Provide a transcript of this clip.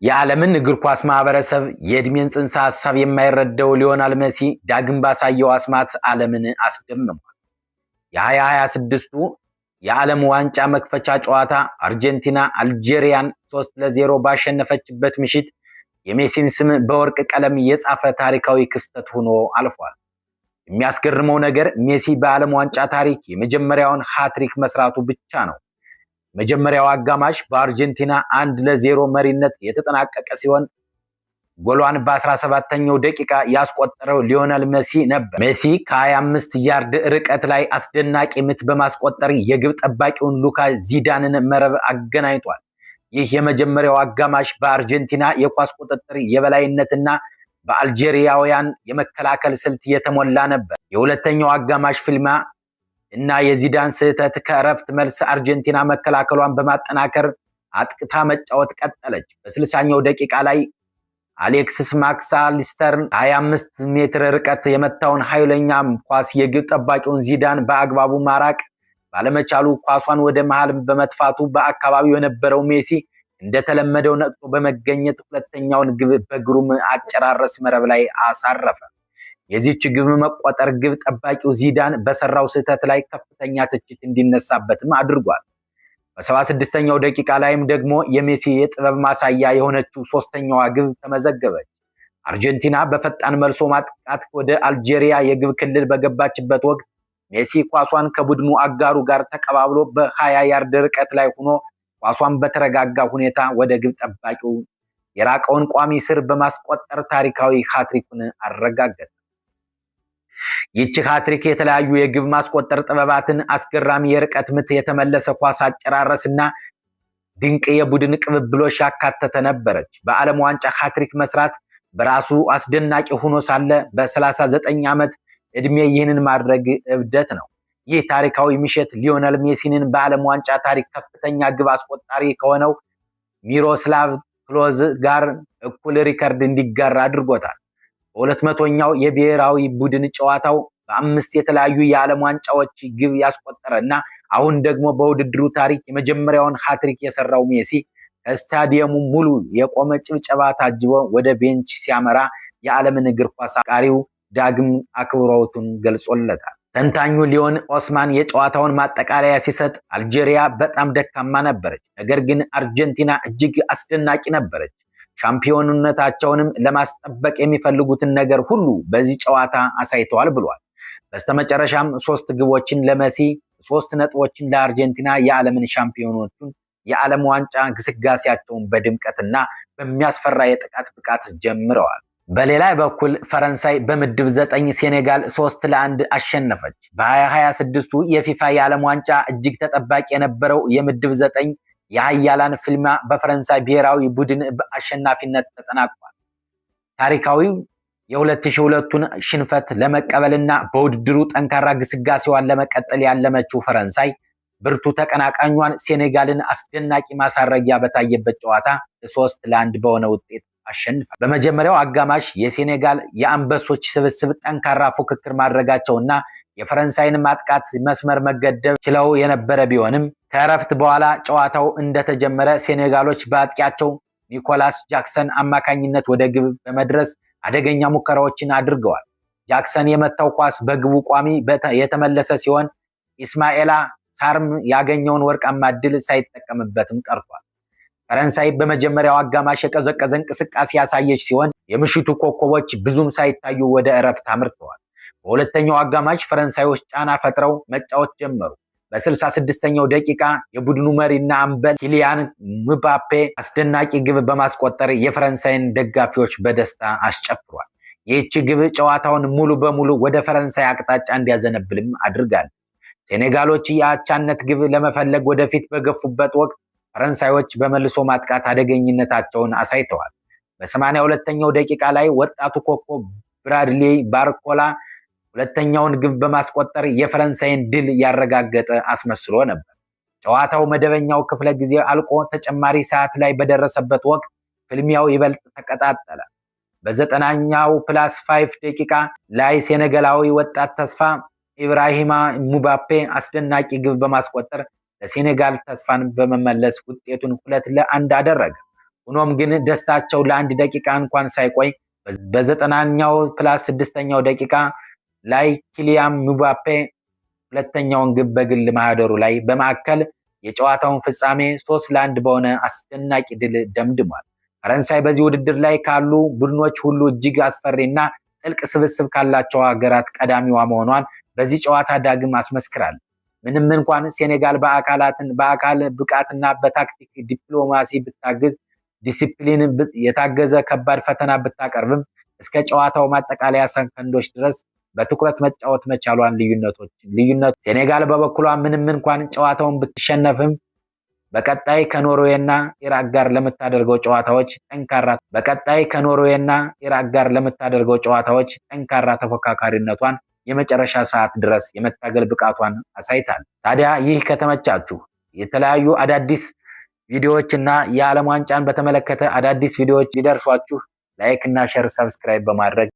የዓለምን እግር ኳስ ማህበረሰብ የእድሜን ጽንሰ ሐሳብ የማይረዳው ሊዮናል መሲ ዳግም ባሳየው አስማት ዓለምን አስደምሟል። የ2026ቱ የዓለም ዋንጫ መክፈቻ ጨዋታ አርጀንቲና አልጄሪያን 3-0 ባሸነፈችበት ምሽት የሜሲን ስም በወርቅ ቀለም የጻፈ ታሪካዊ ክስተት ሆኖ አልፏል። የሚያስገርመው ነገር ሜሲ በዓለም ዋንጫ ታሪክ የመጀመሪያውን ሃትሪክ መስራቱ ብቻ ነው። መጀመሪያው አጋማሽ በአርጀንቲና 1-0 መሪነት የተጠናቀቀ ሲሆን ጎሏን በ17ኛው ደቂቃ ያስቆጠረው ሊዮናል መሲ ነበር። ሜሲ ከ25 ያርድ ርቀት ላይ አስደናቂ ምት በማስቆጠር የግብ ጠባቂውን ሉካ ዚዳንን መረብ አገናኝቷል። ይህ የመጀመሪያው አጋማሽ በአርጀንቲና የኳስ ቁጥጥር የበላይነትና በአልጄሪያውያን የመከላከል ስልት የተሞላ ነበር። የሁለተኛው አጋማሽ ፍልሚያ እና የዚዳን ስህተት ከእረፍት መልስ አርጀንቲና መከላከሏን በማጠናከር አጥቅታ መጫወት ቀጠለች። በ60ኛው ደቂቃ ላይ አሌክሲስ ማክሳሊስተር 25 ሜትር ርቀት የመታውን ኃይለኛ ኳስ የግብ ጠባቂውን ዚዳን በአግባቡ ማራቅ ባለመቻሉ ኳሷን ወደ መሃል በመጥፋቱ በአካባቢው የነበረው ሜሲ እንደተለመደው ነቅቶ በመገኘት ሁለተኛውን ግብ በግሩም አጨራረስ መረብ ላይ አሳረፈ። የዚህች ግብ መቆጠር ግብ ጠባቂው ዚዳን በሰራው ስህተት ላይ ከፍተኛ ትችት እንዲነሳበትም አድርጓል። በ76ኛው ደቂቃ ላይም ደግሞ የሜሲ የጥበብ ማሳያ የሆነችው ሶስተኛዋ ግብ ተመዘገበች። አርጀንቲና በፈጣን መልሶ ማጥቃት ወደ አልጄሪያ የግብ ክልል በገባችበት ወቅት ሜሲ ኳሷን ከቡድኑ አጋሩ ጋር ተቀባብሎ በ20 ያርድ ርቀት ላይ ሆኖ ኳሷን በተረጋጋ ሁኔታ ወደ ግብ ጠባቂው የራቀውን ቋሚ ስር በማስቆጠር ታሪካዊ ሃትሪኩን አረጋገጠ። ይህች ሃትሪክ የተለያዩ የግብ ማስቆጠር ጥበባትን፣ አስገራሚ የርቀት ምት፣ የተመለሰ ኳስ አጨራረስና ድንቅ የቡድን ቅብብሎሽ ያካተተ ነበረች። በዓለም ዋንጫ ሃትሪክ መስራት በራሱ አስደናቂ ሆኖ ሳለ በ39 ዓመት እድሜ ይህንን ማድረግ እብደት ነው። ይህ ታሪካዊ ምሽት ሊዮናል ሜሲንን በዓለም ዋንጫ ታሪክ ከፍተኛ ግብ አስቆጣሪ ከሆነው ሚሮስላቭ ክሎዝ ጋር እኩል ሪከርድ እንዲጋራ አድርጎታል። በ200ኛው የብሔራዊ ቡድን ጨዋታው በ5 የተለያዩ የዓለም ዋንጫዎች ግብ ያስቆጠረ እና አሁን ደግሞ በውድድሩ ታሪክ የመጀመሪያውን ሃትሪክ የሰራው ሜሲ ከስታዲየሙ ሙሉ የቆመ ጭብጨባ ታጅቦ ወደ ቤንች ሲያመራ የዓለምን እግር ኳስ አፍቃሪው ዳግም አክብሮቱን ገልጾለታል። ተንታኙ ሊዮን ኦስማን የጨዋታውን ማጠቃለያ ሲሰጥ አልጄሪያ በጣም ደካማ ነበረች፣ ነገር ግን አርጀንቲና እጅግ አስደናቂ ነበረች። ሻምፒዮንነታቸውንም ለማስጠበቅ የሚፈልጉትን ነገር ሁሉ በዚህ ጨዋታ አሳይተዋል ብሏል። በስተመጨረሻም 3 ግቦችን ለመሲ፣ 3 ነጥቦችን ለአርጀንቲና የዓለምን ሻምፒዮኖቹን የዓለም ዋንጫ ግስጋሴያቸውን በድምቀትና በሚያስፈራ የጥቃት ብቃት ጀምረዋል። በሌላ በኩል ፈረንሳይ በምድብ 9 ሴኔጋል 3-1 አሸነፈች። በ2026ቱ የፊፋ የዓለም ዋንጫ እጅግ ተጠባቂ የነበረው የምድብ 9 የሀያላን ፍልሚያ በፈረንሳይ ብሔራዊ ቡድን በአሸናፊነት ተጠናቋል። ታሪካዊው የ2002ቱን ሽንፈት ለመቀበልና በውድድሩ ጠንካራ ግስጋሴዋን ለመቀጠል ያለመችው ፈረንሳይ ብርቱ ተቀናቃኟን ሴኔጋልን አስደናቂ ማሳረጊያ በታየበት ጨዋታ 3-1 በሆነ ውጤት አሸንፏል። በመጀመሪያው አጋማሽ የሴኔጋል የአንበሶች ስብስብ ጠንካራ ፉክክር ማድረጋቸውና የፈረንሳይን ማጥቃት መስመር መገደብ ችለው የነበረ ቢሆንም ከእረፍት በኋላ ጨዋታው እንደተጀመረ ሴኔጋሎች በአጥቂያቸው ኒኮላስ ጃክሰን አማካኝነት ወደ ግብ በመድረስ አደገኛ ሙከራዎችን አድርገዋል። ጃክሰን የመታው ኳስ በግቡ ቋሚ የተመለሰ ሲሆን ኢስማኤላ ሳርም ያገኘውን ወርቃማ ዕድል ሳይጠቀምበትም ቀርቷል። ፈረንሳይ በመጀመሪያው አጋማሽ የቀዘቀዘ እንቅስቃሴ ያሳየች ሲሆን የምሽቱ ኮከቦች ብዙም ሳይታዩ ወደ እረፍት አምርተዋል። በሁለተኛው አጋማሽ ፈረንሳዮች ጫና ፈጥረው መጫወት ጀመሩ። በ66ኛው ደቂቃ የቡድኑ መሪና አምበል ኪሊያን ምባፔ አስደናቂ ግብ በማስቆጠር የፈረንሳይን ደጋፊዎች በደስታ አስጨፍሯል። ይህች ግብ ጨዋታውን ሙሉ በሙሉ ወደ ፈረንሳይ አቅጣጫ እንዲያዘነብልም አድርጋል። ሴኔጋሎች የአቻነት ግብ ለመፈለግ ወደፊት በገፉበት ወቅት ፈረንሳዮች በመልሶ ማጥቃት አደገኝነታቸውን አሳይተዋል። በ82ኛው ደቂቃ ላይ ወጣቱ ኮከብ ብራድሊ ባርኮላ ሁለተኛውን ግብ በማስቆጠር የፈረንሳይን ድል ያረጋገጠ አስመስሎ ነበር። ጨዋታው መደበኛው ክፍለ ጊዜ አልቆ ተጨማሪ ሰዓት ላይ በደረሰበት ወቅት ፍልሚያው ይበልጥ ተቀጣጠለ። በ90ኛው +5 ደቂቃ ላይ ሴኔጋላዊ ወጣት ተስፋ ኢብራሂማ ሙባፔ አስደናቂ ግብ በማስቆጠር ለሴኔጋል ተስፋን በመመለስ ውጤቱን 2-1 አደረገ። ሆኖም ግን ደስታቸው ለአንድ ደቂቃ እንኳን ሳይቆይ በ90ኛው ፕላስ 6ኛው ደቂቃ ላይ ኪሊያን ምባፔ ሁለተኛውን ግብ በግል ማህደሩ ላይ በማዕከል የጨዋታውን ፍጻሜ 3-1 በሆነ አስደናቂ ድል ደምድሟል። ፈረንሳይ በዚህ ውድድር ላይ ካሉ ቡድኖች ሁሉ እጅግ አስፈሪና ጥልቅ ስብስብ ካላቸው ሀገራት ቀዳሚዋ መሆኗን በዚህ ጨዋታ ዳግም አስመስክራል። ምንም እንኳን ሴኔጋል በአካል ብቃትና በታክቲክ ዲፕሎማሲ ዲሲፕሊን የታገዘ ከባድ ፈተና ብታቀርብም እስከ ጨዋታው ማጠቃለያ ሰከንዶች ድረስ በትኩረት መጫወት መቻሏን ልዩነቱ ሴኔጋል በበኩሏ ምንም እንኳን ጨዋታውን ብትሸነፍም በቀጣይ ከኖርዌይና ኢራቅ ጋር ለምታደርገው ጨዋታዎች ጠንካራ ተፎካካሪነቷን የመጨረሻ ሰዓት ድረስ የመታገል ብቃቷን አሳይታል። ታዲያ ይህ ከተመቻችሁ የተለያዩ አዳዲስ ቪዲዮዎችና የዓለም ዋንጫን በተመለከተ አዳዲስ ቪዲዮዎች ሊደርሷችሁ ላይክ እና ሼር ሰብስክራይብ በማድረግ